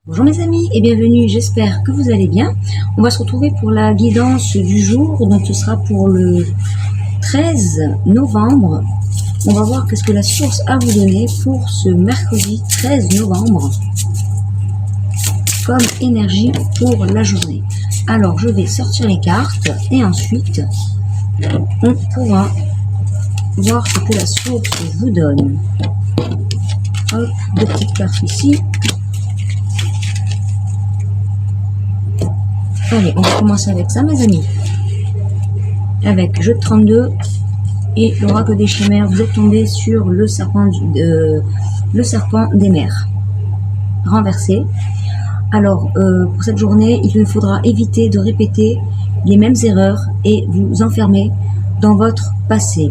Bonjour mes amis et bienvenue, j'espère que vous allez bien. On va se retrouver pour la guidance du jour, donc ce sera pour le 13 novembre. On va voir qu'est-ce que la source a à vous donner pour ce mercredi 13 novembre comme énergie pour la journée. Alors je vais sortir les cartes et ensuite on pourra voir ce que la source vous donne. Hop, deux petites cartes ici. Allez, on va commencer avec ça, mes amis. Avec jeu de 32 et l'oracle des chimères. Vous êtes tombé sur le serpent des mers renversé. Alors, pour cette journée, il faudra éviter de répéter les mêmes erreurs et vous enfermer dans votre passé.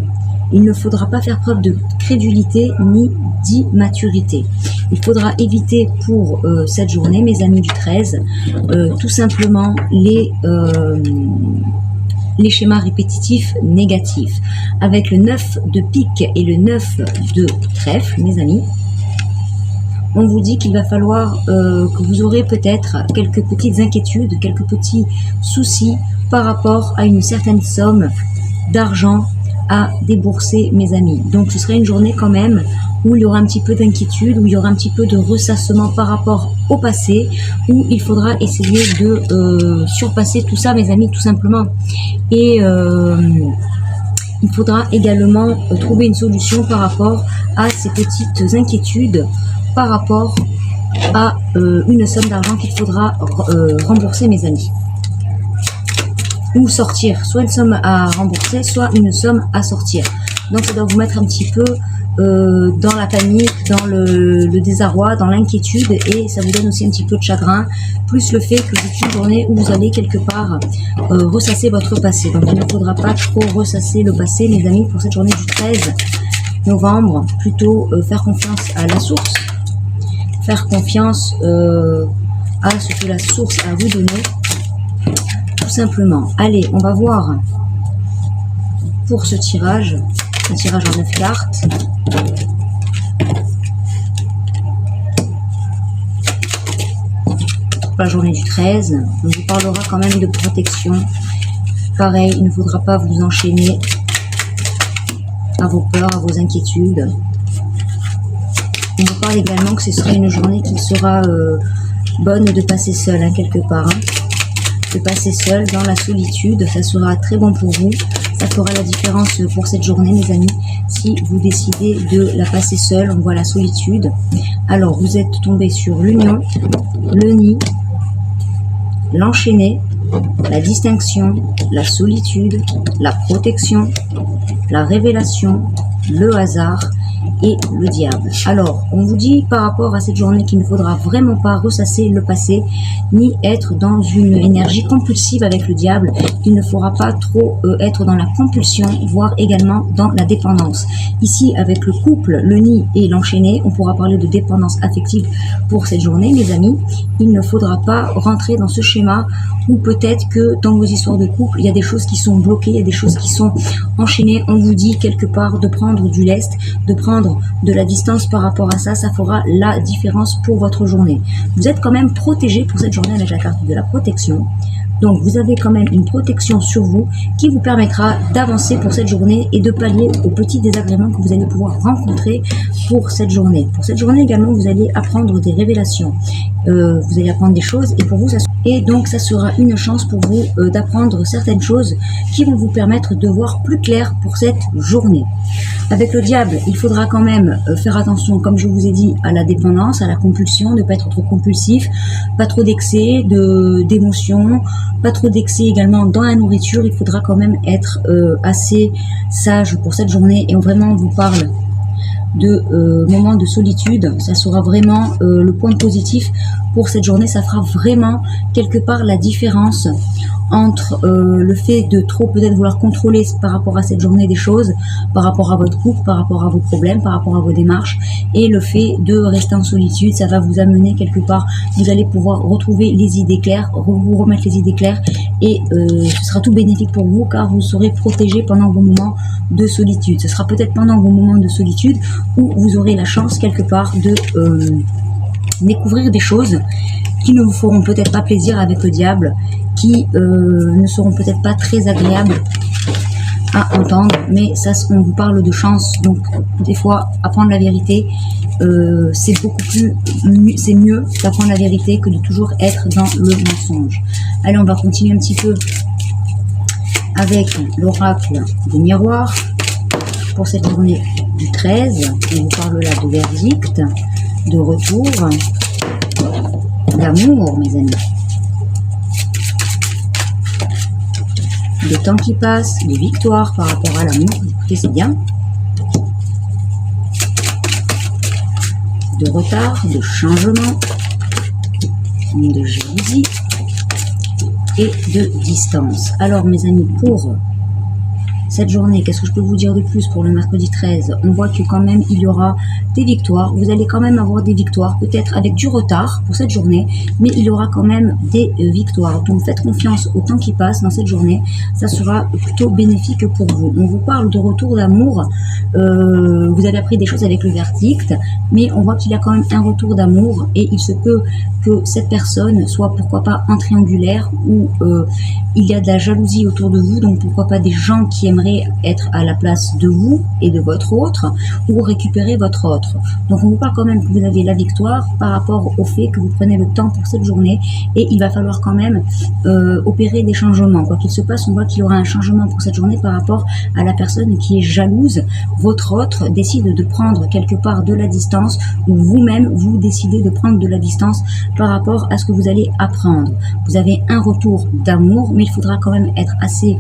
Il ne faudra pas faire preuve de crédulité ni d'immaturité. Il faudra éviter pour cette journée, mes amis du 13, tout simplement les schémas répétitifs négatifs. Avec le 9 de pique et le 9 de trèfle, mes amis, on vous dit qu'il va falloir que vous aurez peut-être quelques petites inquiétudes, quelques petits soucis par rapport à une certaine somme d'argent à débourser, mes amis. Donc ce serait une journée quand même où il y aura un petit peu d'inquiétude, où il y aura un petit peu de ressassement par rapport au passé, où il faudra essayer de surpasser tout ça, mes amis, tout simplement. Et il faudra également trouver une solution par rapport à ces petites inquiétudes, par rapport à une somme d'argent qu'il faudra rembourser, mes amis. Ou sortir, soit une somme à rembourser, soit une somme à sortir. Donc ça doit vous mettre un petit peu dans la panique, dans le désarroi, dans l'inquiétude, et ça vous donne aussi un petit peu de chagrin, plus le fait que c'est une journée où vous allez quelque part ressasser votre passé. Donc il ne faudra pas trop ressasser le passé, mes amis, pour cette journée du 13 novembre. Plutôt faire confiance à la source, faire confiance à ce que la source a à vous donner, tout simplement. Allez, on va voir pour ce tirage, un tirage en 9 cartes. Pour la journée du 13, on vous parlera quand même de protection. Pareil, il ne faudra pas vous enchaîner à vos peurs, à vos inquiétudes. On vous parle également que ce serait une journée qui sera bonne de passer seul, hein, quelque part. Hein. De passer seul dans la solitude, ça sera très bon pour vous. Ça fera la différence pour cette journée, mes amis. Si vous décidez de la passer seule, on voit la solitude. Alors, vous êtes tombé sur l'union, le nid, l'enchaîné, la distinction, la solitude, la protection, la révélation, le hasard et le diable. Alors, on vous dit par rapport à cette journée qu'il ne faudra vraiment pas ressasser le passé, ni être dans une énergie compulsive avec le diable. Il ne faudra pas trop être dans la compulsion, voire également dans la dépendance. Ici, avec le couple, le nid et l'enchaîné, on pourra parler de dépendance affective pour cette journée, mes amis. Il ne faudra pas rentrer dans ce schéma où peut-être que dans vos histoires de couple, il y a des choses qui sont bloquées, il y a des choses qui sont enchaînées. On vous dit quelque part de prendre du lest, de prendre de la distance par rapport à ça, ça fera la différence pour votre journée. Vous êtes quand même protégé pour cette journée avec la carte de la protection. Donc vous avez quand même une protection sur vous qui vous permettra d'avancer pour cette journée et de pallier aux petits désagréments que vous allez pouvoir rencontrer pour cette journée. Pour cette journée également, vous allez apprendre des révélations. Vous allez apprendre des choses et pour vous, et donc ça sera une chance pour vous d'apprendre certaines choses qui vont vous permettre de voir plus clair pour cette journée. Avec le diable, il faudra quand même faire attention, comme je vous ai dit, à la dépendance, à la compulsion, ne pas être trop compulsif, pas trop d'excès d'émotions, pas trop d'excès également dans la nourriture. Il faudra quand même être assez sage pour cette journée et vraiment on vous parle de moments de solitude. Ça sera vraiment le point positif pour cette journée. Ça fera vraiment quelque part la différence entre le fait de trop peut-être vouloir contrôler par rapport à cette journée des choses, par rapport à votre couple, par rapport à vos problèmes, par rapport à vos démarches, et le fait de rester en solitude. Ça va vous amener quelque part, vous allez pouvoir retrouver les idées claires, vous remettre les idées claires, et ce sera tout bénéfique pour vous car vous serez protégé pendant vos moments de solitude. Ce sera peut-être pendant vos moments de solitude où vous aurez la chance quelque part de découvrir des choses qui ne vous feront peut-être pas plaisir avec le diable, qui ne seront peut-être pas très agréables à entendre, mais ça, on vous parle de chance, donc des fois apprendre la vérité, c'est beaucoup plus, c'est mieux d'apprendre la vérité que de toujours être dans le mensonge. Allez, on va continuer un petit peu avec l'oracle des miroirs pour cette journée du 13. On vous parle là de verdict, de retour, d'amour, mes amis. De temps qui passe, de victoire par rapport à l'amour. Écoutez, c'est bien. De retard, de changement, de jalousie et de distance. Alors, mes amis, pour cette journée, qu'est-ce que je peux vous dire de plus pour le mercredi 13? On voit que quand même il y aura des victoires, vous allez quand même avoir des victoires, peut-être avec du retard pour cette journée, mais il y aura quand même des victoires. Donc faites confiance au temps qui passe dans cette journée, ça sera plutôt bénéfique pour vous. On vous parle de retour d'amour, vous avez appris des choses avec le verdict, mais on voit qu'il y a quand même un retour d'amour et il se peut que cette personne soit pourquoi pas en triangulaire ou il y a de la jalousie autour de vous, donc pourquoi pas des gens qui aimeraient être à la place de vous et de votre autre ou récupérer votre autre. Donc on vous parle quand même que vous avez la victoire par rapport au fait que vous prenez le temps pour cette journée et il va falloir quand même opérer des changements. Quoi qu'il se passe, on voit qu'il y aura un changement pour cette journée par rapport à la personne qui est jalouse. Votre autre décide de prendre quelque part de la distance ou vous-même vous décidez de prendre de la distance par rapport à ce que vous allez apprendre. Vous avez un retour d'amour, mais il faudra quand même être assez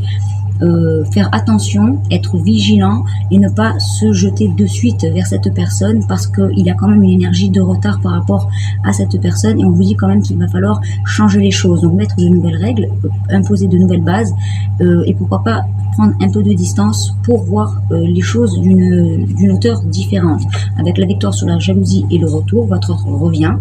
faire attention, être vigilant et ne pas se jeter de suite vers cette personne parce qu'il y a quand même une énergie de retard par rapport à cette personne et on vous dit quand même qu'il va falloir changer les choses, donc mettre de nouvelles règles, imposer de nouvelles bases et pourquoi pas prendre un peu de distance pour voir les choses d'une hauteur différente. Avec la victoire sur la jalousie et le retour, votre autre revient.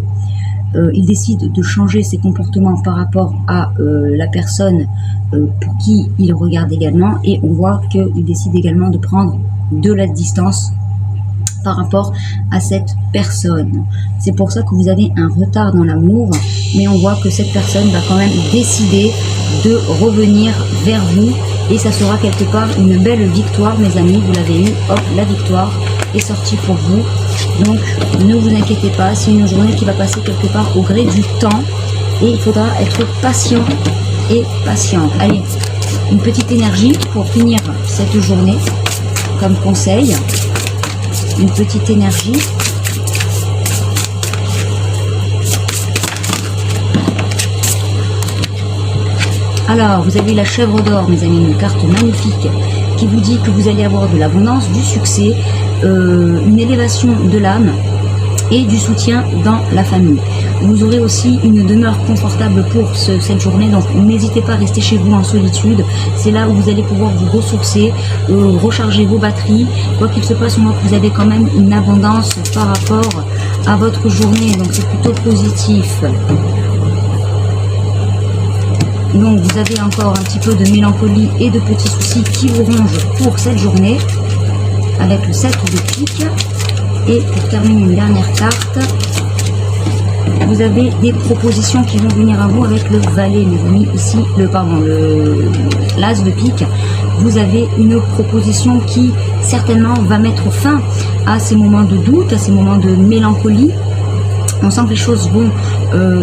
Il décide de changer ses comportements par rapport à la personne pour qui il regarde également et on voit qu'il décide également de prendre de la distance par rapport à cette personne. C'est pour ça que vous avez un retard dans l'amour, mais on voit que cette personne va quand même décider de revenir vers vous et ça sera quelque part une belle victoire, mes amis. Vous l'avez eu, hop, la victoire est sortie pour vous. Donc ne vous inquiétez pas, c'est une journée qui va passer quelque part au gré du temps et il faudra être patient et patiente. Allez, une petite énergie pour finir cette journée comme conseil. Une petite énergie. Alors, vous avez la chèvre d'or, mes amis, une carte magnifique qui vous dit que vous allez avoir de l'abondance, du succès, une élévation de l'âme et du soutien dans la famille. Vous aurez aussi une demeure confortable pour cette journée, donc n'hésitez pas à rester chez vous en solitude. C'est là où vous allez pouvoir vous ressourcer, recharger vos batteries. Quoi qu'il se passe, on voit que vous avez quand même une abondance par rapport à votre journée, donc c'est plutôt positif. Donc vous avez encore un petit peu de mélancolie et de petits soucis qui vous rongent pour cette journée, avec le 7 de pique. Et pour terminer une dernière carte, vous avez des propositions qui vont venir à vous avec le valet, mes amis. Ici, l'as de pique. Vous avez une proposition qui certainement va mettre fin à ces moments de doute, à ces moments de mélancolie. On sent que les choses vont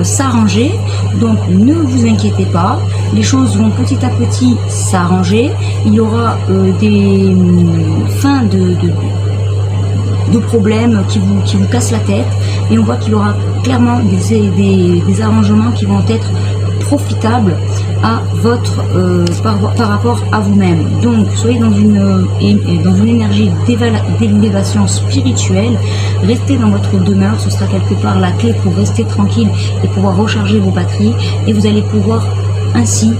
s'arranger, donc ne vous inquiétez pas, les choses vont petit à petit s'arranger. Il y aura des fins de problèmes qui vous cassent la tête et on voit qu'il y aura clairement des arrangements qui vont être profitables à votre par rapport à vous-même. Donc soyez dans une énergie d'élévation spirituelle, restez dans votre demeure, ce sera quelque part la clé pour rester tranquille et pouvoir recharger vos batteries et vous allez pouvoir ainsi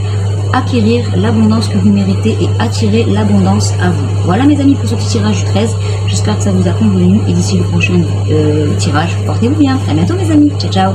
acquérir l'abondance que vous méritez et attirer l'abondance à vous. Voilà mes amis pour ce petit tirage du 13, j'espère que ça vous a convenu et d'ici le prochain tirage, portez-vous bien, à bientôt mes amis, ciao ciao.